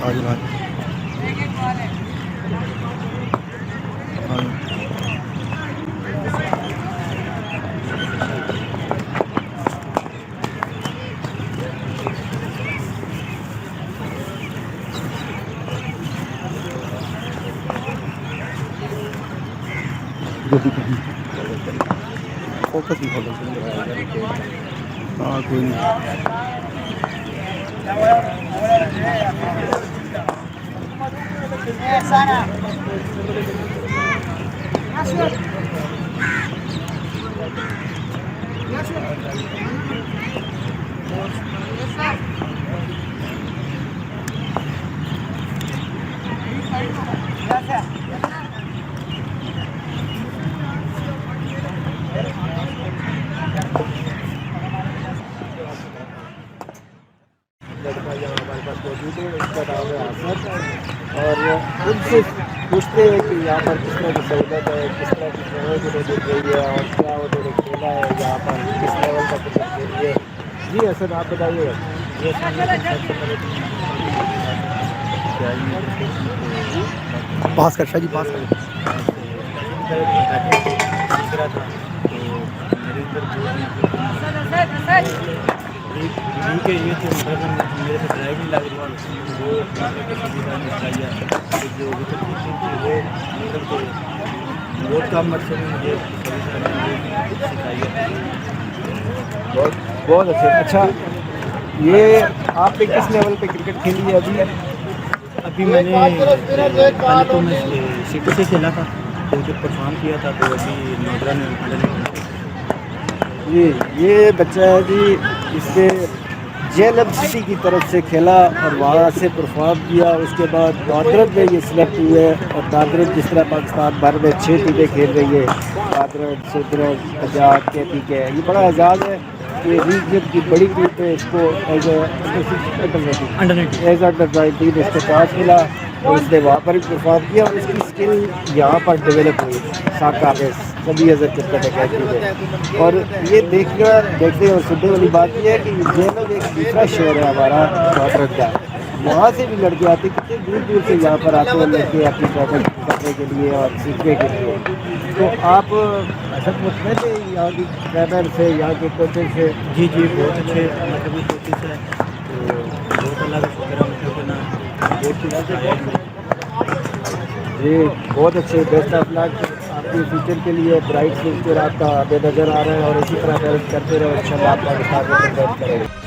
आज भाई फोकस ही फोकस। हाँ कोई नहीं। लड़का यहाँ हमारे पास मौजूद है, उसका नाम है आसद, और उनसे पूछते हैं कि यहाँ पर किस तरह की सहूलत है, किस तरह की ट्रेनिंग उन्हें दी गई है और क्या उन्होंने खेला है, यहाँ पर किस लेवल का क्रिकेट खेली है। जी असद, आप बताइए। पास कर शाह जी, पास कर। के ये तो मेरे से ड्राइव नहीं लग रही वो जो बहुत कम मर्से में मुझे सिखाई है। बहुत बहुत अच्छे। अच्छा, ये आपने किस लेवल पे क्रिकेट खेली है अभी? अभी मैंने पहले तो मैं सिटी से खेला था, तो जब परफॉर्म किया था तो अभी नोगरा में ये बच्चा है जी, इसने जेएलएम सिटी की तरफ से खेला और वहाँ से परफॉर्म किया। उसके बाद दादरत में ये सिलेक्ट हुए और दादरत जिस तरह पाकिस्तान भर में 6 टीमें खेल रही है, दादरत, सुदरत, पंजाब, KP के, ये बड़ा एजाज़ है कि रीजन की बड़ी टीम पे इसको एज अंडर-19 इसको चांस मिला और उसने वहाँ पर भी परफॉर्म किया और इसकी स्किल यहाँ पर डेवलप हुई साका में सभी अजर क्रिकेट अकेडमी में। और ये देखने और सुनने वाली बात यह है कि जेएलएम एक दूसरा शहर है हमारा दादरत का, वहाँ से भी लड़के आते, कितने दूर दूर से यहाँ पर आते हैं लड़के अपनी ट्रैवल करने के लिए और सीखने के लिए। तो आप असद मुतमईन हैं यहाँ की ट्रैवल से, यहाँ के कोचेज से? जी बहुत अच्छे मतलब कोचेज है, तो बहुत अल्लाह का शुक्र है मतलब ना बहुत कुछ जी बहुत अच्छे। बेस्ट ऑफ लक आपके फ्यूचर के लिए, ब्राइट फ्यूचर आपका हमें नज़र आ रहा है और इसी तरह मेहनत करते रहे, इंशाल्लाह आप पाकिस्तान में करेंगे।